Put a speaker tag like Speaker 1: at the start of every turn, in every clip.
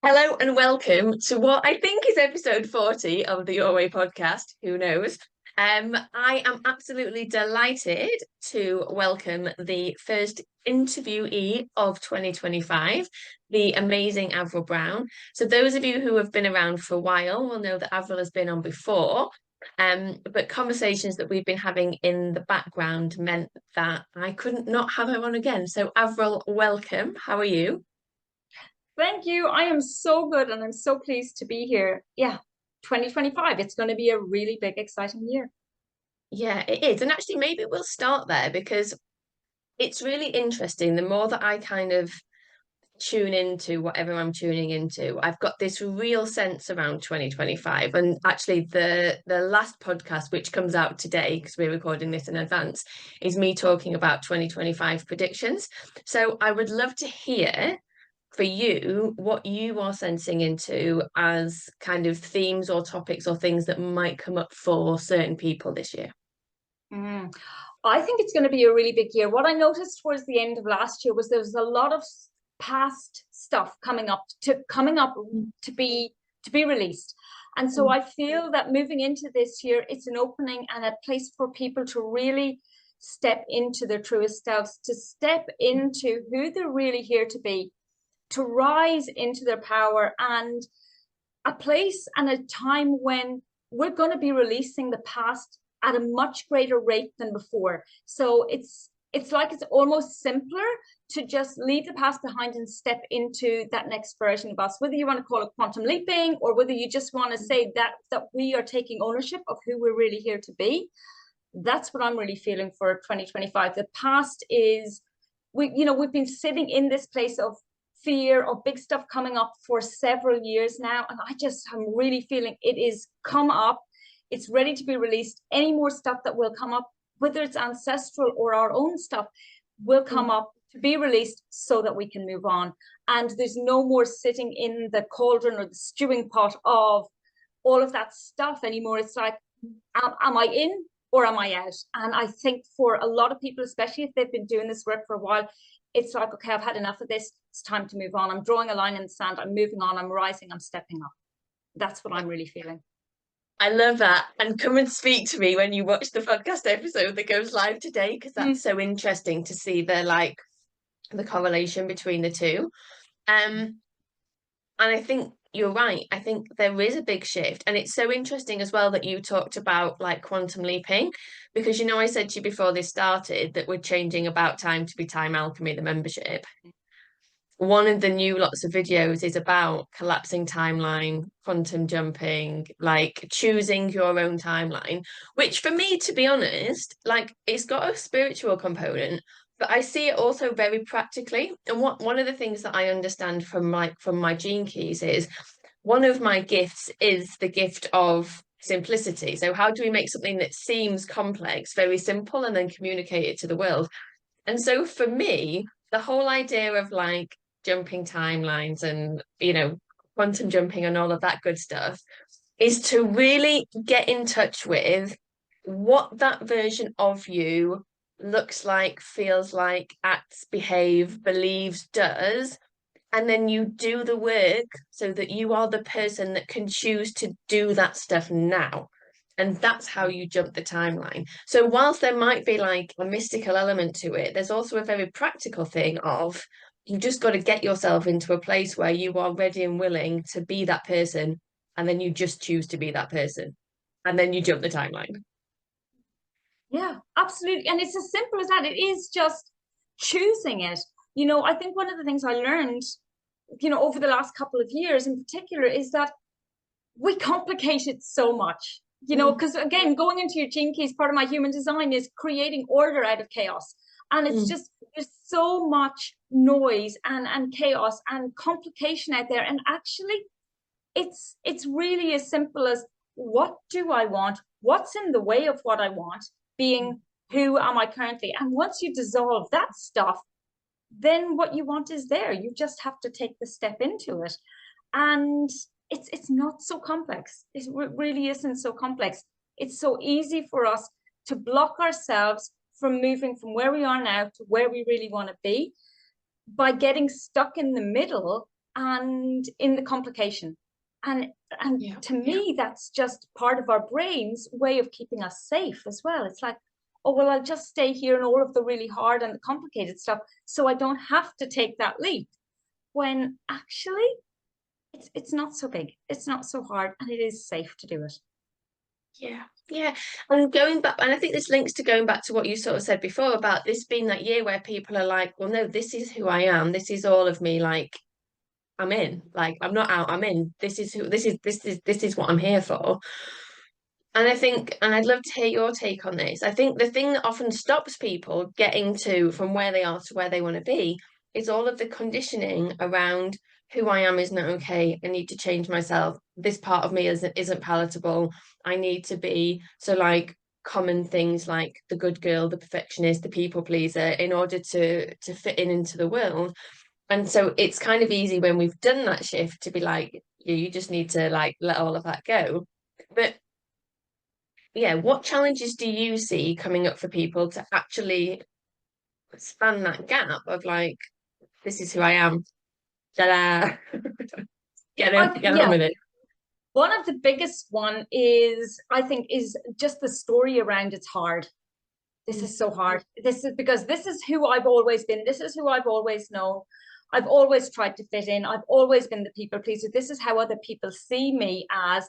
Speaker 1: Hello and welcome to what I think is episode 40 of the Awry podcast. Who knows? I am absolutely delighted to welcome the first interviewee of 2025, the amazing Avril Brown. So those of you who have been around for a while will know that Avril has been on before. But conversations that we've been having in the background meant that I couldn't not have her on again. So Avril, welcome. How are you?
Speaker 2: Thank you. I am so good and I'm so pleased to be here. Yeah, 2025. It's going to be a really big, exciting year.
Speaker 1: Yeah, it is. And actually, maybe we'll start there because it's really interesting. The more that I kind of tune into whatever I'm tuning into, I've got this real sense around 2025. And actually, the last podcast, which comes out today, because we're recording this in advance, is me talking about 2025 predictions. So I would love to hear for you what you are sensing into as kind of themes or topics or things that might come up for certain people this year.
Speaker 2: Mm. I think it's going to be a really big year. What I noticed towards the end of last year was there was a lot of past stuff coming up to be released. And so I feel that moving into this year, it's an opening and a place for people to really step into their truest selves, to step into who they're really here to be, to rise into their power, and a place and a time when we're going to be releasing the past at a much greater rate than before. So it's like it's almost simpler to just leave the past behind and step into that next version of us, whether you want to call it quantum leaping or whether you just want to say that we are taking ownership of who we're really here to be. That's what I'm really feeling for 2025. The past is, we've been sitting in this place of fear of big stuff coming up for several years now, and I'm really feeling it is come up. It's ready to be released. Any more stuff that will come up, whether it's ancestral or our own stuff, will come up to be released so that we can move on. And there's no more sitting in the cauldron or the stewing pot of all of that stuff anymore. It's like, am I in or am I out? And I think for a lot of people, especially if they've been doing this work for a while, it's like, okay, I've had enough of this. It's time to move on. I'm drawing a line in the sand. I'm moving on. I'm rising. I'm stepping up. That's what I'm really feeling.
Speaker 1: I love that. And come and speak to me when you watch the podcast episode that goes live today, because
Speaker 2: Mm.
Speaker 1: that's so interesting to see the correlation between the two. Um, and I think you're right. I think there is a big shift. And it's so interesting as well that you talked about like quantum leaping, because I said to you before this started that we're changing About Time to be Time Alchemy, the membership. One of the new lots of videos is about collapsing timeline, quantum jumping, like choosing your own timeline, which for me, to be honest, like it's got a spiritual component, but I see it also very practically. And what one of the things that I understand from my gene keys is one of my gifts is the gift of simplicity. So how do we make something that seems complex very simple and then communicate it to the world? And so for me, the whole idea of like jumping timelines and, quantum jumping and all of that good stuff is to really get in touch with what that version of you looks like, feels like, acts, behave, believes, does. And then you do the work so that you are the person that can choose to do that stuff now. And that's how you jump the timeline. So, whilst there might be like a mystical element to it, there's also a very practical thing of you just got to get yourself into a place where you are ready and willing to be that person. And then you just choose to be that person. And then you jump the timeline.
Speaker 2: Yeah, absolutely. And it's as simple as that. It is just choosing it. I think one of the things I learned, over the last couple of years in particular, is that we complicate it so much,
Speaker 1: Mm,
Speaker 2: because again, going into your gene keys, part of my human design is creating order out of chaos. And it's
Speaker 1: mm,
Speaker 2: just, there's so much noise and chaos and complication out there. And actually, it's really as simple as, what do I want? What's in the way of what I want? Being, who am I currently? And once you dissolve that stuff, then what you want is there. You just have to take the step into it. And it's not so complex. It really isn't so complex. It's so easy for us to block ourselves from moving from where we are now to where we really want to be by getting stuck in the middle and in the complication. And
Speaker 1: Yeah.
Speaker 2: to me, that's just part of our brain's way of keeping us safe as well. It's like, oh, well, I'll just stay here in all of the really hard and the complicated stuff so I don't have to take that leap. When actually, it's not so big, it's not so hard, and it is safe to do it.
Speaker 1: Yeah, yeah. And going back, and I think this links to going back to what you sort of said before about this being that year where people are like, well, no, this is who I am. This is all of me. Like, I'm in. Like, I'm not out, I'm in. This is what I'm here for. And I think, and I'd love to hear your take on this. I think the thing that often stops people getting to from where they are to where they want to be is all of the conditioning around who I am is not okay. I need to change myself. This part of me isn't palatable. I need to be so like common things like the good girl, the perfectionist, the people pleaser in order to fit in into the world. And so it's kind of easy when we've done that shift to be like, you just need to like let all of that go. But yeah, what challenges do you see coming up for people to actually span that gap of like, this is who I am. Ta-da. Get on
Speaker 2: Yeah,
Speaker 1: with it.
Speaker 2: one of the biggest one is, I think, is just the story around it's hard. This
Speaker 1: Mm,
Speaker 2: is so hard. This is because this is who I've always been. This is who I've always known. I've always tried to fit in. I've always been the people pleaser. This is how other people see me as,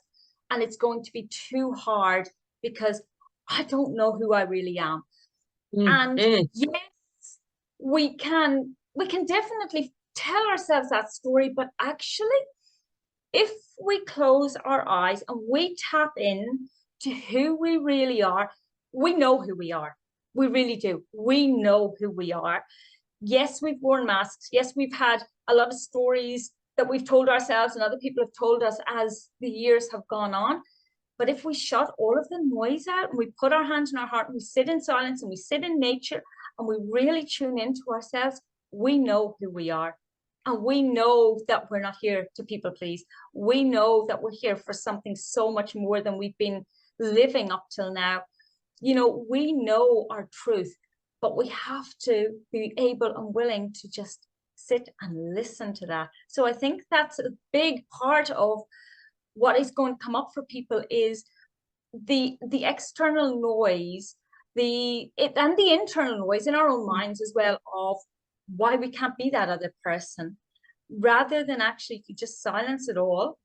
Speaker 2: and it's going to be too hard because I don't know who I really am.
Speaker 1: mm,
Speaker 2: And
Speaker 1: mm,
Speaker 2: yes, we can definitely tell ourselves that story, but actually, if we close our eyes and we tap in to who we really are, we know who we are. We really do. We know who we are. Yes, we've worn masks. Yes, we've had a lot of stories that we've told ourselves and other people have told us as the years have gone on. But if we shut all of the noise out and we put our hands on our heart and we sit in silence and we sit in nature and we really tune into ourselves, we know who we are. And we know that we're not here to people please. We know that we're here for something so much more than we've been living up till now. We know our truth, but we have to be able and willing to just sit and listen to that. So I think that's a big part of what is going to come up for people is the external noise, and the internal noise in our own minds as well of why we can't be that other person, rather than actually you just silence it all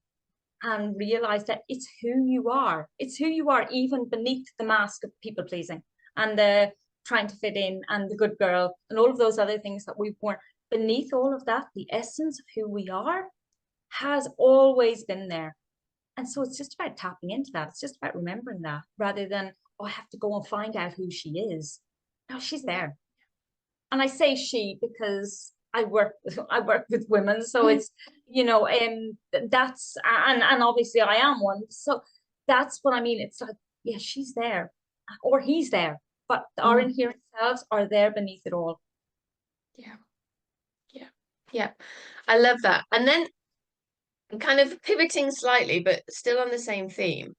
Speaker 2: and realize that it's who you are. It's who you are, even beneath the mask of people pleasing and the trying to fit in and the good girl and all of those other things that we've worn. Beneath all of that, the essence of who we are has always been there. And so it's just about tapping into that. It's just about remembering that rather than, oh, I have to go and find out who she is. No, she's there. And I say she because I work with women. So
Speaker 1: mm,
Speaker 2: it's, that's, and obviously I am one. So that's what I mean. It's like, yeah, she's there or he's there, but our
Speaker 1: mm.
Speaker 2: inherent selves are there beneath it all.
Speaker 1: Yeah, yeah, yeah. I love that. And then kind of pivoting slightly, but still on the same theme.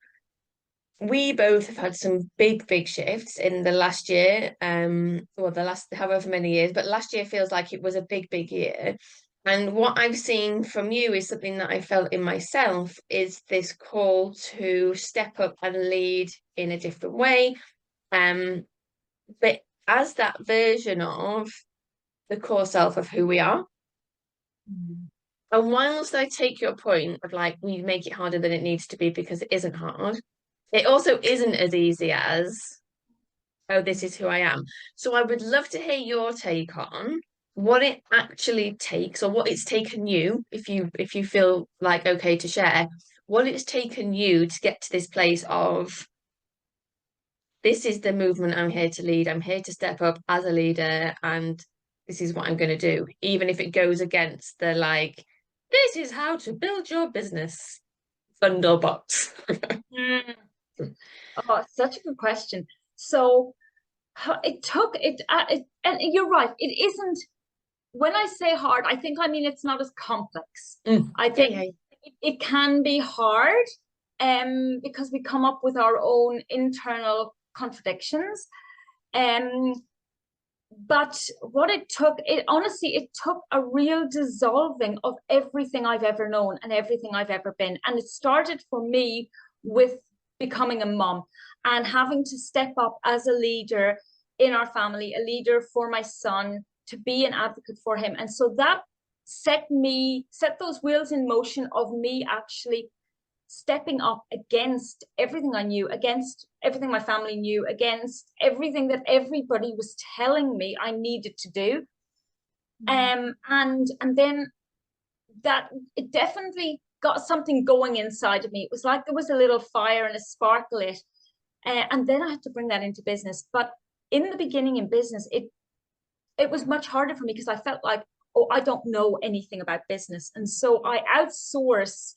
Speaker 1: We both have had some big shifts in the last year, well, the last however many years, but last year feels like it was a big year. And what I've seen from you is something that I felt in myself is this call to step up and lead in a different way. Um, but as that version of the core self of who we are.
Speaker 2: Mm.
Speaker 1: And whilst I take your point of like we make it harder than it needs to be because it isn't hard, it also isn't as easy as, oh, this is who I am. So I would love to hear your take on what it actually takes or what it's taken you, if you feel like okay to share, what it's taken you to get to this place of this is the movement I'm here to lead. I'm here to step up as a leader and this is what I'm going to do, even if it goes against the like, this is how to build your business bundle box.
Speaker 2: Mm. Oh, such a good question. So it took and you're right. It isn't. When I say hard, I think I mean it's not as complex. I
Speaker 1: Yeah,
Speaker 2: think
Speaker 1: yeah.
Speaker 2: it can be hard, because we come up with our own internal contradictions. Um, but what it took, it honestly, it took a real dissolving of everything I've ever known and everything I've ever been. And it started for me with becoming a mom and having to step up as a leader in our family, a leader for my son, to be an advocate for him. And so that set those wheels in motion of me actually stepping up against everything I knew, against everything my family knew, against everything that everybody was telling me I needed to do. And then that it definitely got something going inside of me. It was like there was a little fire and a spark lit. And then I had to bring that into business. But in the beginning in business, it was much harder for me because I felt like, oh, I don't know anything about business. And so I outsourced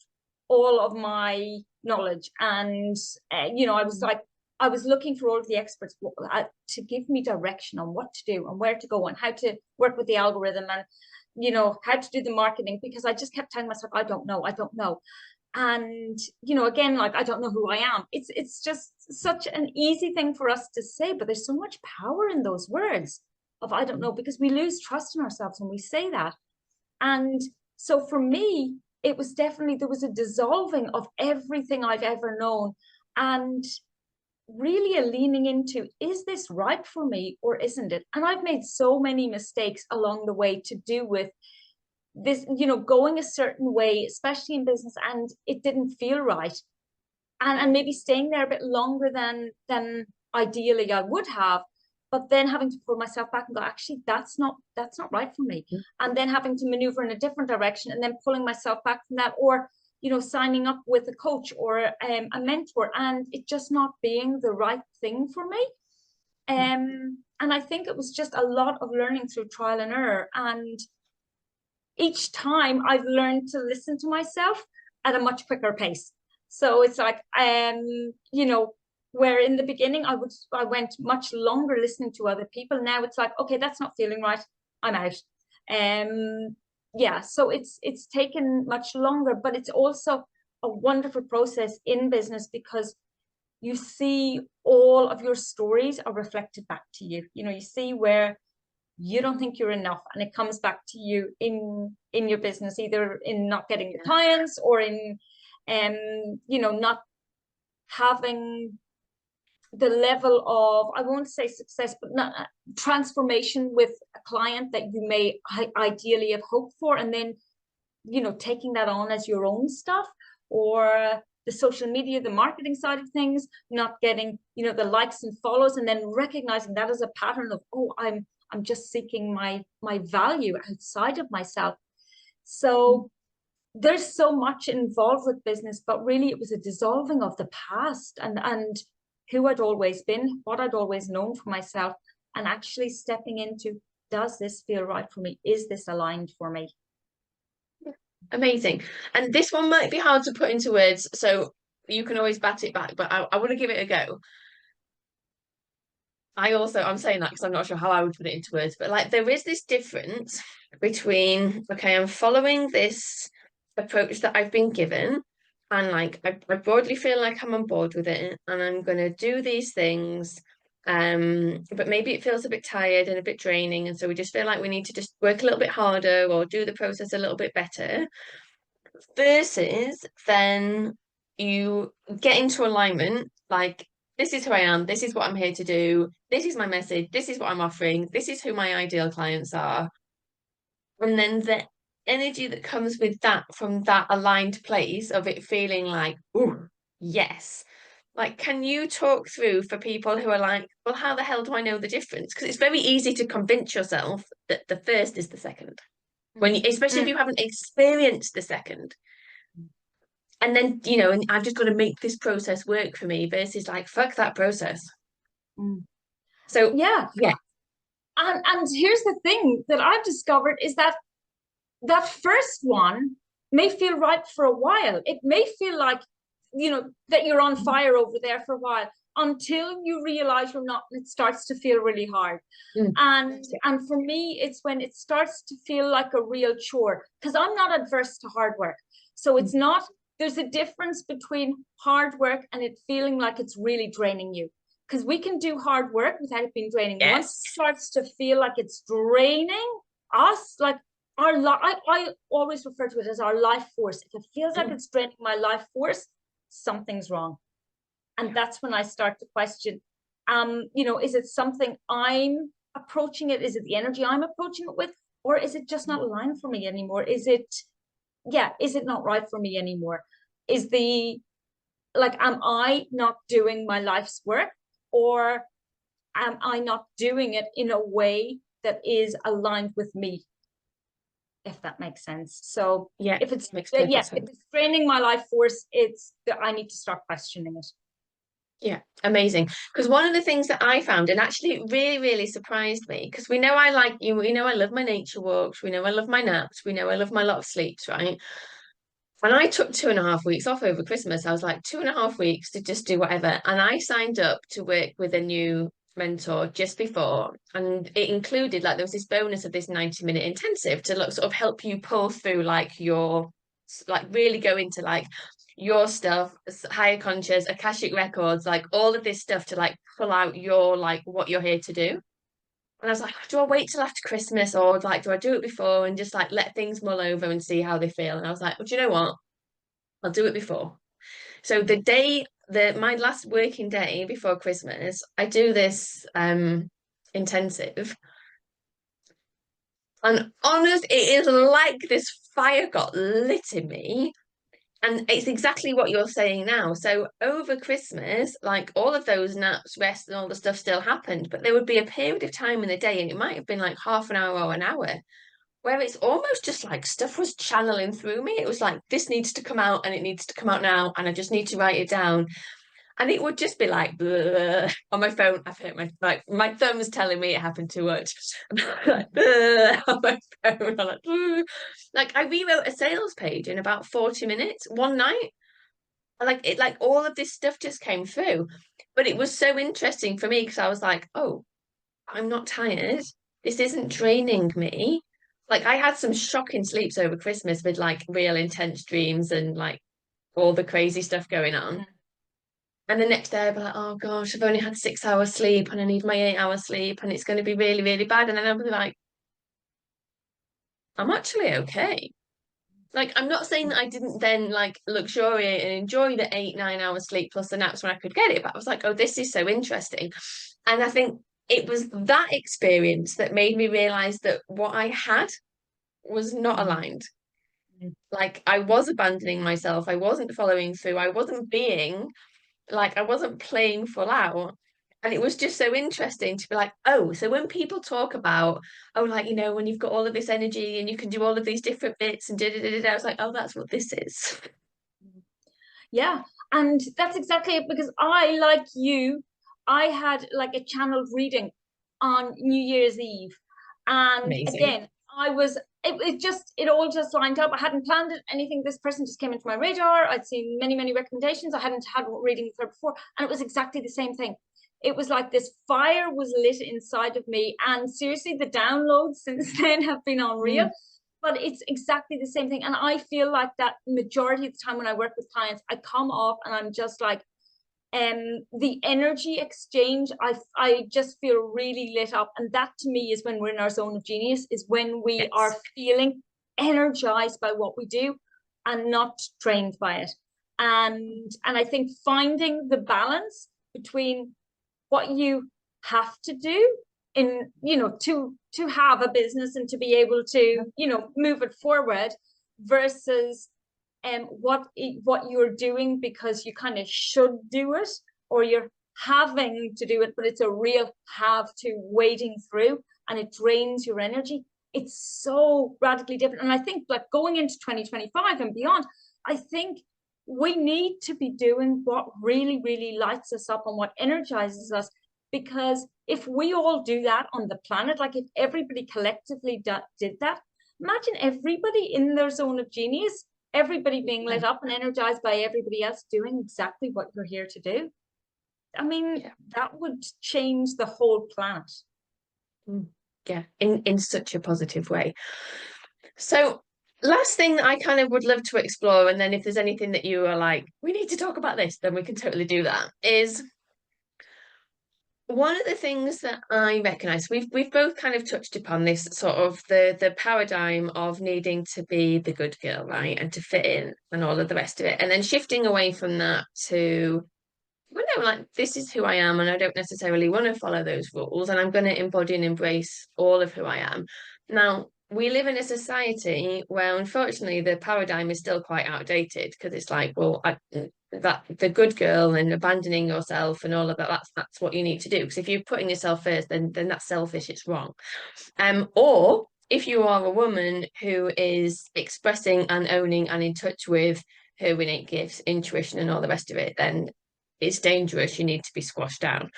Speaker 2: all of my knowledge. And, I was like, I was looking for all of the experts to give me direction on what to do and where to go and how to work with the algorithm and, how to do the marketing, because I just kept telling myself, I don't know, I don't know. And, again, like, I don't know who I am. It's just such an easy thing for us to say, but there's so much power in those words of I don't know, because we lose trust in ourselves when we say that. And so for me, it was definitely, there was a dissolving of everything I've ever known and really a leaning into, is this right for me or isn't it? And I've made so many mistakes along the way to do with this, going a certain way, especially in business, and it didn't feel right. And maybe staying there a bit longer than ideally I would have, but then having to pull myself back and go, actually, that's not right for me. And then having to maneuver in a different direction and then pulling myself back from that, or signing up with a coach or a mentor, and it just not being the right thing for me. And I think it was just a lot of learning through trial and error. And each time I've learned to listen to myself at a much quicker pace. So it's like, where in the beginning I went much longer listening to other people. Now it's like, okay, that's not feeling right, I'm out. Yeah, so it's taken much longer, but it's also a wonderful process in business because you see all of your stories are reflected back to you. You see where you don't think you're enough, and it comes back to you in your business, either in not getting the clients or in not having the level of, I won't say success, but not transformation with a client that you may ideally have hoped for, and then taking that on as your own stuff, or the social media, the marketing side of things, not getting the likes and follows, and then recognizing that as a pattern of, oh, I'm just seeking my value outside of myself. So there's so much involved with business, but really it was a dissolving of the past and who I'd always been, what I'd always known for myself, and actually stepping into, does this feel right for me? Is this aligned for me?
Speaker 1: Amazing. And this one might be hard to put into words, so you can always bat it back, but I want to give it a go. I'm saying that because I'm not sure how I would put it into words, but like there is this difference between, okay, I'm following this approach that I've been given, and like I broadly feel like I'm on board with it, and I'm gonna do these things. But maybe it feels a bit tired and a bit draining, and so we just feel like we need to just work a little bit harder or do the process a little bit better. Versus then you get into alignment, like this is who I am, this is what I'm here to do, this is my message, this is what I'm offering, this is who my ideal clients are. And then the energy that comes with that from that aligned place of it feeling like, oh, yes. Like, can you talk through for people who are like, well, how the hell do I know the difference? Because it's very easy to convince yourself that the first is the second. Especially if you haven't experienced the second. And then, and I've just got to make this process work for me versus like, fuck that process. So,
Speaker 2: Yeah.
Speaker 1: yeah.
Speaker 2: And here's the thing that I've discovered is that first one may feel right for a while. It may feel like, that you're on fire over there for a while until you realize you're not, and it starts to feel really hard. And for me, it's when it starts to feel like a real chore, because I'm not adverse to hard work. So it's not, there's a difference between hard work and it feeling like it's really draining you. because we can do hard work without it being draining. Once it
Speaker 1: Yes.
Speaker 2: starts to feel like it's draining us, like I always refer to it as our life force. If it feels like it's draining my life force, something's wrong. And that's when I start to question, is it something I'm approaching it? Is it the energy I'm approaching it with? Or is it just not aligned for me anymore? Is it not right for me anymore? Am I not doing my life's work? Or am I not doing it in a way that is aligned with me? If that makes sense. So
Speaker 1: Yeah,
Speaker 2: if it's
Speaker 1: makes perfect
Speaker 2: if
Speaker 1: sense.
Speaker 2: it's draining my life force, it's that I need to start questioning it.
Speaker 1: Yeah, amazing. Because one of the things that I found, and actually it really, really surprised me, because we know I like you, we know I love my nature walks, we know I love my naps, we know I love my lot of sleeps, right? When I took 2.5 weeks off over Christmas, I was like 2.5 weeks to just do whatever. And I signed up to work with a new mentor just before. And it included like there was this bonus of this 90-minute intensive to sort of help you pull through like your like really go into like your stuff, higher conscious, Akashic records, like all of this stuff to like pull out your like what you're here to do. And I was like, do I wait till after Christmas or like do I do it before and just like let things mull over and see how they feel? And I was like, well, do you know what? I'll do it before. So the day that my last working day before Christmas, I do this intensive. And honest, it is like this fire got lit in me. And it's exactly what you're saying now. So over Christmas, like all of those naps, rest, and all the stuff still happened, but there would be a period of time in the day, and it might have been like half an hour or an hour, where it's almost just like stuff was channeling through me. It was like, this needs to come out and it needs to come out now, and I just need to write it down. And it would just be like on my phone. I've hit my thumb's telling me it happened too much. Like on my phone. I'm like I rewrote a sales page in about 40 minutes one night. And like it like all of this stuff just came through. But it was so interesting for me because I was like, oh, I'm not tired. This isn't draining me. Like I had some shocking sleeps over Christmas with like real intense dreams and like all the crazy stuff going on. And the next day I'd be like, oh gosh, I've only had 6 hours sleep and I need my 8 hours sleep and it's going to be really, really bad. And then I'll be like, I'm actually okay. Like, I'm not saying that I didn't then like luxuriate and enjoy the 8, 9 hours sleep plus the naps when I could get it, but I was like, oh, this is so interesting. And I think it was that experience that made me realize that what I had was not
Speaker 2: Mm-hmm.
Speaker 1: aligned. Like, I was abandoning myself, I wasn't following through, I wasn't being like I wasn't playing full out. And it was just so interesting to be like, oh, so when people talk about, oh, like, when you've got all of this energy and you can do all of these different bits and I was like, oh, that's what this is.
Speaker 2: Yeah, and that's exactly it because like you, I had like a channeled reading on New Year's Eve. And
Speaker 1: Amazing.
Speaker 2: again, it all just lined up. I hadn't planned it, anything. This person just came into my radar. I'd seen many, many recommendations. I hadn't had a reading with her before. And it was exactly the same thing. It was like this fire was lit inside of me. And seriously, the downloads since then have been unreal,
Speaker 1: Mm.
Speaker 2: but it's exactly the same thing. And I feel like that majority of the time when I work with clients, I come off and I'm just like, the energy exchange, I just feel really lit up. And that to me is when we're in our zone of genius, is when we are
Speaker 1: Yes.
Speaker 2: feeling energized by what we do and not drained by it. And I think finding the balance between what you have to do in to have a business and to be able to move it forward versus what you're doing because you kind of should do it or you're having to do it, but it's a real have to wading through and it drains your energy. It's so radically different. And I think like going into 2025 and beyond, I think we need to be doing what really, really lights us up and what energizes us. Because if we all do that on the planet, like if everybody collectively did that, imagine everybody in their zone of genius, everybody being lit up and energized by everybody else doing exactly what you're here to do. I mean,
Speaker 1: Yeah.
Speaker 2: that would change the whole planet.
Speaker 1: Mm. Yeah. In such a positive way. So last thing that I kind of would love to explore, and then if there's anything that you are like, we need to talk about this, then we can totally do that, is one of the things that I recognize, we've both kind of touched upon this sort of the paradigm of needing to be the good girl, right? And to fit in and all of the rest of it. And then shifting away from that to, well, no, like this is who I am, and I don't necessarily want to follow those rules, and I'm going to embody and embrace all of who I am. Now, we live in a society where unfortunately the paradigm is still quite outdated because it's like, well, that the good girl and abandoning yourself and all of that, that's what you need to do. Because if you're putting yourself first, then that's selfish, it's wrong. Or if you are a woman who is expressing and owning and in touch with her innate gifts, intuition, and all the rest of it, then it's dangerous. You need to be squashed down.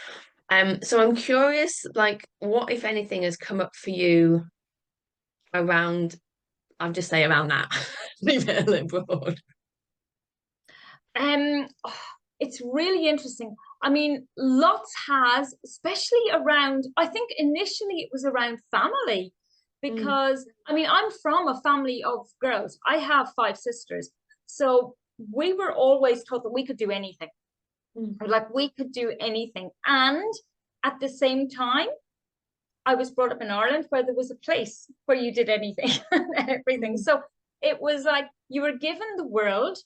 Speaker 1: So I'm curious, like, what, if anything, has come up for you around, I'll just say around that, leave it a little broad.
Speaker 2: Oh, it's really interesting. I mean, lots has, especially around, I think initially it was around family,
Speaker 1: Mm,
Speaker 2: because I mean, I'm from a family of girls. I have five sisters. So we were always taught that we could do anything.
Speaker 1: mm,
Speaker 2: Like we could do anything. And at the same time, I was brought up in Ireland where there was a place where you did anything and everything.
Speaker 1: mm,
Speaker 2: So it was like you were given the world,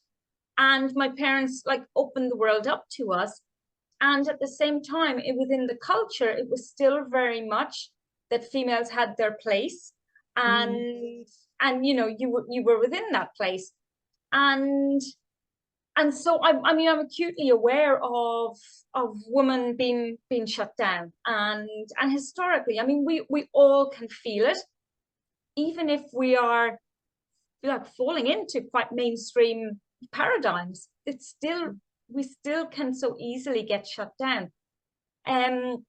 Speaker 2: and my parents like opened the world up to us. And at the same time, within the culture, it was still very much that females had their place,
Speaker 1: mm,
Speaker 2: and you were within that place. And and so I mean, I'm acutely aware of women being shut down, and historically, I mean, we all can feel it, even if we are like falling into quite mainstream paradigms. It's still, we still can so easily get shut down. Um,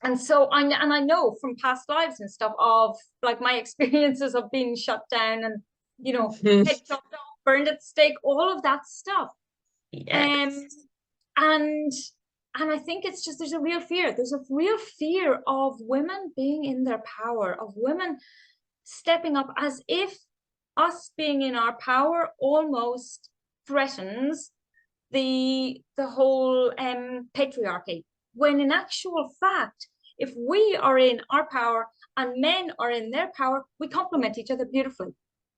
Speaker 2: and so I know from past lives and stuff of like my experiences of being shut down and head
Speaker 1: mm.
Speaker 2: chopped off, burned at the stake, all of that stuff. Um,
Speaker 1: Yes.
Speaker 2: and and I think it's just there's a real fear. There's a real fear of women being in their power, of women stepping up, as if us being in our power almost threatens the whole patriarchy. When in actual fact, if we are in our power and men are in their power, we complement each other beautifully.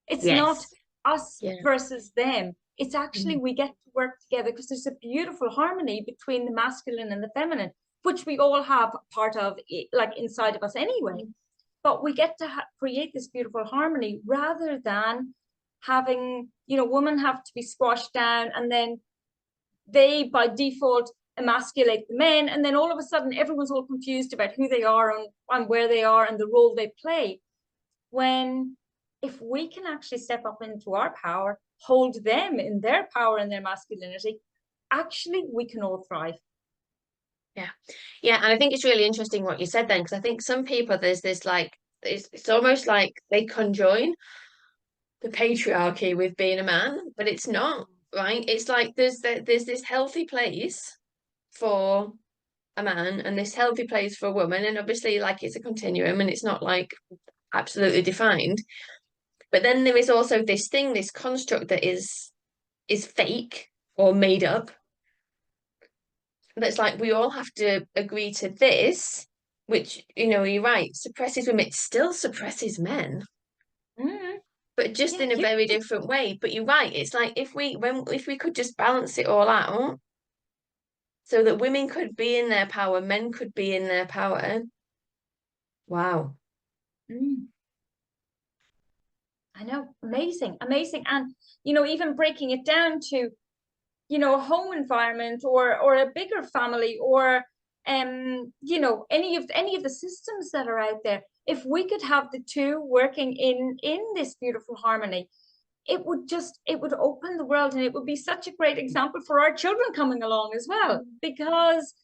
Speaker 2: It's not
Speaker 1: Yes.
Speaker 2: us
Speaker 1: Yeah.
Speaker 2: versus them. It's actually
Speaker 1: Mm,
Speaker 2: we get to work together because there's a beautiful harmony between the masculine and the feminine, which we all have part of, like inside of us anyway.
Speaker 1: mm.
Speaker 2: But we get to create this beautiful harmony rather than having, women have to be squashed down, and then they by default emasculate the men, and then all of a sudden everyone's all confused about who they are and where they are and the role they play. When if we can actually step up into our power, hold them in their power and their masculinity, actually we can all thrive.
Speaker 1: Yeah. Yeah. And I think it's really interesting what you said then, because I think some people, there's this like, it's almost like they conjoin the patriarchy with being a man, but it's not, right? It's like there's this healthy place for a man and this healthy place for a woman, and obviously like it's a continuum and it's not like absolutely defined. But then there is also this thing, this construct that is fake or made up. That's like we all have to agree to this, which you're right, suppresses women, it still suppresses men,
Speaker 2: Mm,
Speaker 1: but just
Speaker 2: yeah,
Speaker 1: in a very different way. But you're right, it's like if we could just balance it all out so that women could be in their power, men could be in their power. Wow.
Speaker 2: mm, I know, amazing, amazing. And even breaking it down to a home environment, or a bigger family, or any of the systems that are out there, if we could have the two working in this beautiful harmony, it would open the world, and it would be such a great example for our children coming along as well, because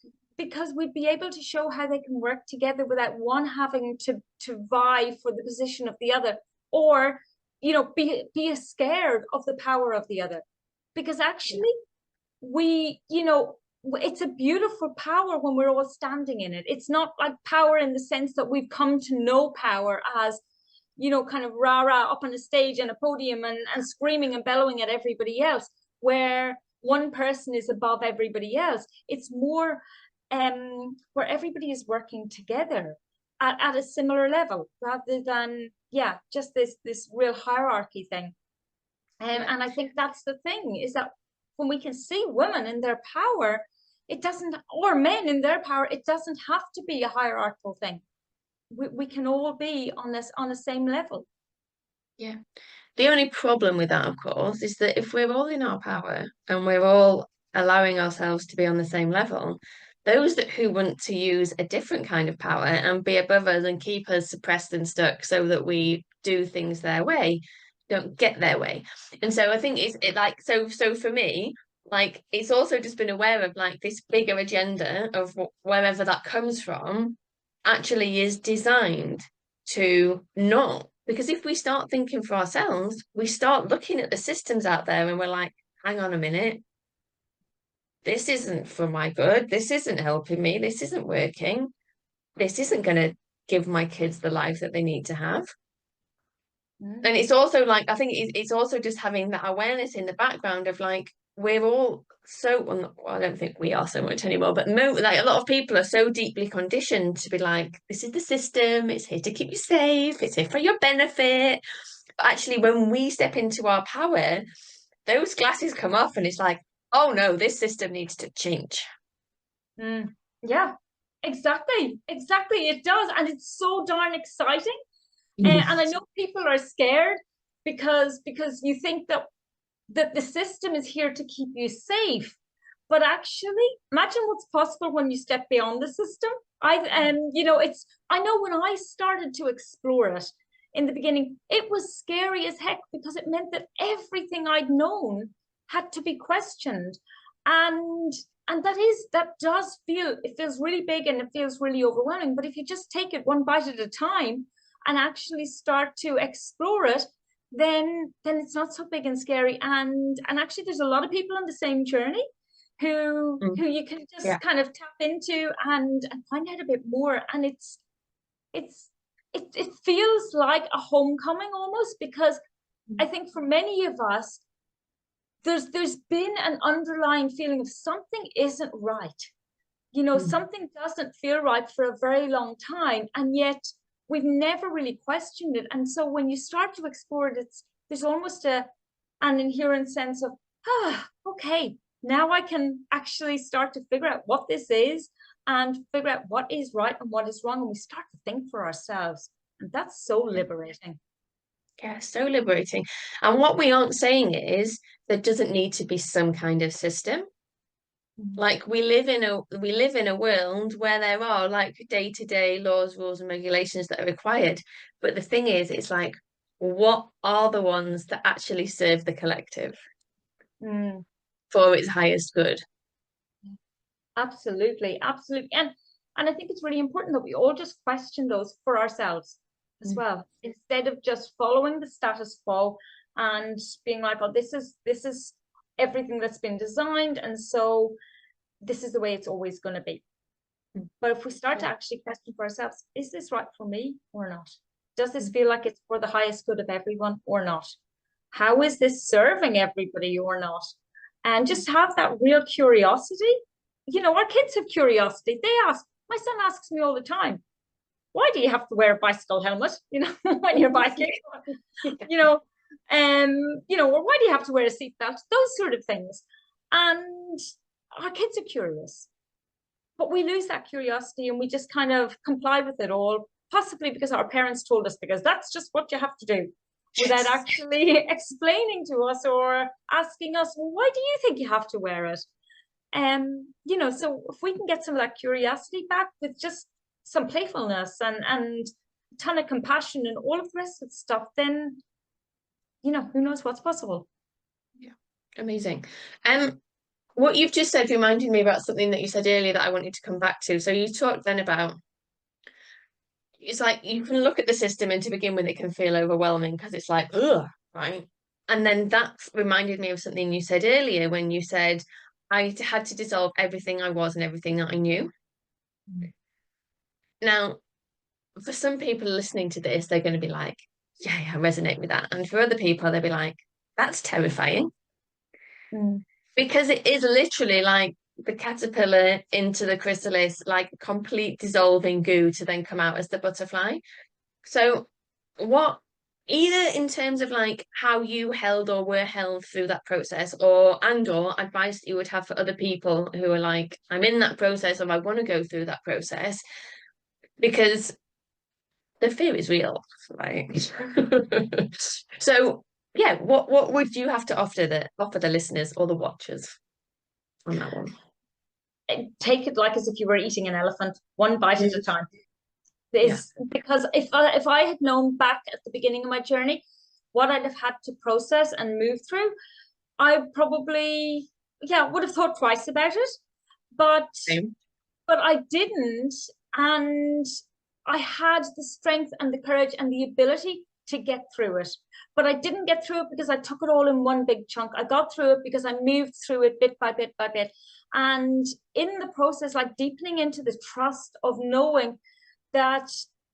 Speaker 2: we'd be able to show how they can work together without one having to vie for the position of the other, or be scared of the power of the other, because
Speaker 1: Yeah.
Speaker 2: actually it's a beautiful power when we're all standing in it. It's not like power in the sense that we've come to know power as kind of rah rah up on a stage and a podium, and screaming and bellowing at everybody else, where one person is above everybody else. It's more where everybody is working together at a similar level rather than, yeah, just this real hierarchy thing.
Speaker 1: Yeah.
Speaker 2: And I think that's the thing, is that when we can see women in their power, it doesn't, or men in their power, it doesn't have to be a hierarchical thing. We can all be on the same level.
Speaker 1: Yeah. The only problem with that, of course, is that if we're all in our power and we're all allowing ourselves to be on the same level, those that who want to use a different kind of power and be above us and keep us suppressed and stuck so that we do things their way, don't get their way. And so I think like so for me, like it's also just been aware of like this bigger agenda of wherever that comes from actually is designed to not. Because if we start thinking for ourselves, we start looking at the systems out there and we're like, hang on a minute, this isn't for my good. This isn't helping me. This isn't working. This isn't going to give my kids the life that they need to have.
Speaker 2: Mm.
Speaker 1: And it's also like, I think it's also just having that awareness in the background of like, we're all so, well, I don't think we are so much anymore, but like a lot of people are so deeply conditioned to be like, this is the system, it's here to keep you safe, it's here for your benefit. But actually, when we step into our power, those glasses come off and it's like, oh no, this system needs to change.
Speaker 2: Mm. Yeah, exactly. It does. And it's so darn exciting. And I know people are scared because you think that the system is here to keep you safe. But actually, imagine what's possible when you step beyond the system. It's I know when I started to explore it in the beginning, it was scary as heck because it meant that everything I'd known had to be questioned. And and that does feel, it feels really big and it feels really overwhelming. But if you just take it one bite at a time and actually start to explore it, then it's not so big and scary. And actually there's a lot of people on the same journey who you can
Speaker 1: Yeah.
Speaker 2: just kind of tap into and find out a bit more. And it's it feels like a homecoming almost, because I think for many of us there's been an underlying feeling of something isn't right.
Speaker 1: Mm.
Speaker 2: Something doesn't feel right for a very long time, and yet we've never really questioned it. And so when you start to explore it, there's almost an inherent sense of, okay, now I can actually start to figure out what this is and figure out what is right and what is wrong. And we start to think for ourselves. And that's so liberating.
Speaker 1: Yeah, so liberating. And what we aren't saying is there doesn't need to be some kind of system.
Speaker 2: Mm.
Speaker 1: Like we live in a world where there are like day-to-day laws, rules, and regulations that are required. But the thing is, it's like, what are the ones that actually serve the collective
Speaker 2: Mm.
Speaker 1: for its highest good?
Speaker 2: Absolutely. And I think it's really important that we all just question those for ourselves as
Speaker 1: Mm.
Speaker 2: well, instead of just following the status quo and being like, oh, this is everything that's been designed, and so this is the way it's always going to be.
Speaker 1: Mm.
Speaker 2: But if we start to
Speaker 1: Yeah.
Speaker 2: actually question for ourselves, is this right for me or not? Does this
Speaker 1: Mm.
Speaker 2: feel like it's for the highest good of everyone or not? How is this serving everybody or not? And just have that real curiosity. Our kids have curiosity. My son asks me all the time, why do you have to wear a bicycle helmet, when you're biking? you know, or why do you have to wear a seatbelt? Those sort of things. And our kids are curious, but we lose that curiosity and we just kind of comply with it all, possibly because our parents told us, because that's just what you have to do, without
Speaker 1: Yes.
Speaker 2: actually explaining to us or asking us, well, why do you think you have to wear it? So if we can get some of that curiosity back with just some playfulness and a ton of compassion and all of the rest of the stuff, then who knows what's possible.
Speaker 1: Yeah. Amazing. What you've just said reminded me about something that you said earlier that I wanted to come back to. So you talked then about it's like you can look at the system and to begin with it can feel overwhelming because it's like, ugh, right? And then that reminded me of something you said earlier when you said I had to dissolve everything I was and everything that I knew. Now, for some people listening to this, they're going to be like, yeah, I resonate with that. And for other people, they'll be like, that's terrifying.
Speaker 2: Mm.
Speaker 1: Because it is literally like the caterpillar into the chrysalis, like complete dissolving goo to then come out as the butterfly. So what, either in terms of like how you held or were held through that process, or advice that you would have for other people who are like, I'm in that process or I want to go through that process, because the fear is real, right? So yeah, what would you have to offer the listeners or the watchers on that one?
Speaker 2: Take it like as if you were eating an elephant, one bite at a time.
Speaker 1: Yeah.
Speaker 2: Is because if I had known back at the beginning of my journey what I'd have had to process and move through, I probably, yeah, would have thought twice about it. But
Speaker 1: Same.
Speaker 2: I didn't, and I had the strength and the courage and the ability to get through it. But I didn't get through it because I took it all in one big chunk. I got through it because I moved through it bit by bit by bit. And in the process, like deepening into the trust of knowing that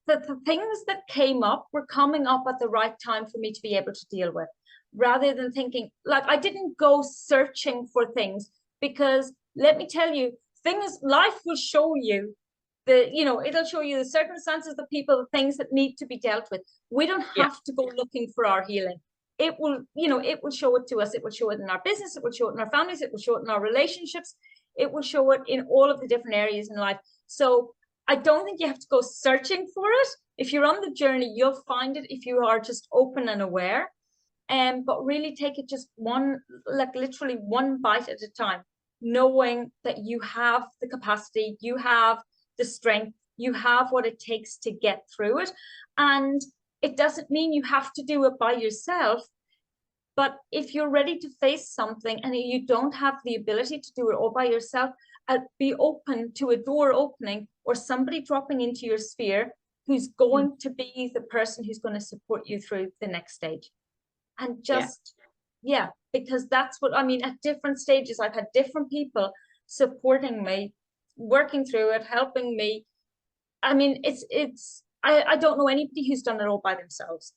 Speaker 2: the things that came up were coming up at the right time for me to be able to deal with, rather than thinking, like, I didn't go searching for things, because let me tell you, things, life will show you it'll show you the circumstances, the people, the things that need to be dealt with. We don't
Speaker 1: Yeah.
Speaker 2: have to go looking for our healing. It will, it will show it to us. It will show it in our business. It will show it in our families. It will show it in our relationships. It will show it in all of the different areas in life. So I don't think you have to go searching for it. If you're on the journey, you'll find it if you are just open and aware. But really take it just one, like literally one bite at a time, knowing that you have the capacity, you have the strength, you have what it takes to get through it. And it doesn't mean you have to do it by yourself. But if you're ready to face something and you don't have the ability to do it all by yourself, be open to a door opening or somebody dropping into your sphere who's going to be the person who's going to support you through the next stage. And
Speaker 1: Yeah.
Speaker 2: just, yeah, because that's what I mean. At different stages, I've had different people supporting me, working through it, helping me. I mean, I don't know anybody who's done it all by themselves,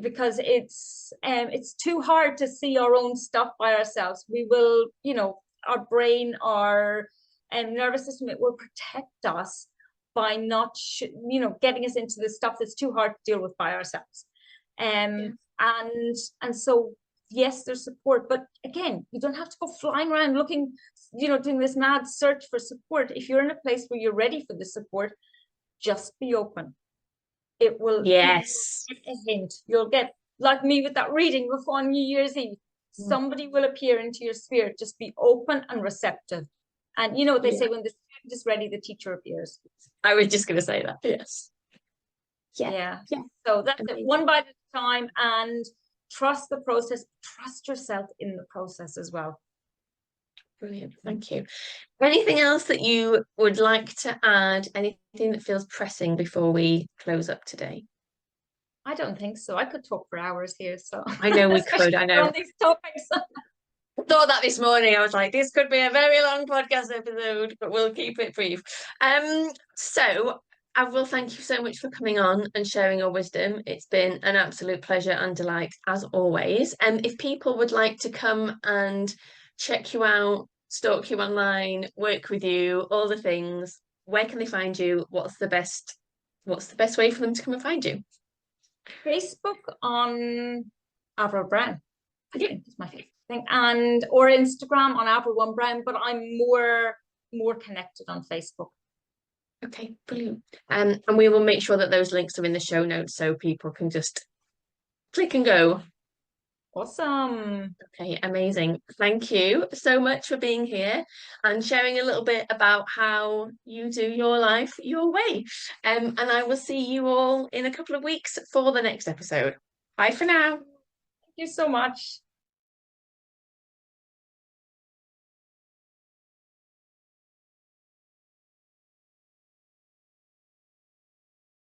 Speaker 2: because it's too hard to see our own stuff by ourselves. We will, our brain, our nervous system, it will protect us by not getting us into the stuff that's too hard to deal with by ourselves.
Speaker 1: Yeah.
Speaker 2: And so yes, there's support, but again, you don't have to go flying around looking, doing this mad search for support. If you're in a place where you're ready for the support, just be open. It will,
Speaker 1: Yes.
Speaker 2: get a hint. You'll get, like me with that reading before New Year's Eve. Somebody will appear into your sphere. Just be open and receptive. And you know what they say, when the student is ready, the teacher appears.
Speaker 1: I was just going to say that. Yes. Yeah.
Speaker 2: Yeah.
Speaker 1: Yeah.
Speaker 2: So that's it.
Speaker 1: Amazing.
Speaker 2: One bite at a time, and trust the process. Trust yourself in the process as well.
Speaker 1: Brilliant. Thank you. Anything else that you would like to add? Anything that feels pressing before we close up today?
Speaker 2: I don't think so. I could talk for hours here. So
Speaker 1: I know we
Speaker 2: especially
Speaker 1: could. I know.
Speaker 2: on these topics.
Speaker 1: Thought that this morning. I was like, this could be a very long podcast episode, but we'll keep it brief. So I will thank you so much for coming on and sharing your wisdom. It's been an absolute pleasure and delight as always. And if people would like to come and check you out, stalk you online, work with you, all the things, where can they find you? What's the best way for them to come and find you?
Speaker 2: Facebook on Avril Brown, I
Speaker 1: Yeah.
Speaker 2: think is my favorite thing, and or Instagram on Avril Brown, but I'm more connected on Facebook.
Speaker 1: Okay, brilliant. And we will make sure that those links are in the show notes so people can just click and go.
Speaker 2: Awesome.
Speaker 1: Okay, amazing. Thank you so much for being here and sharing a little bit about how you do your life your way. And I will see you all in a couple of weeks for the next episode. Bye for now.
Speaker 2: Thank you so much.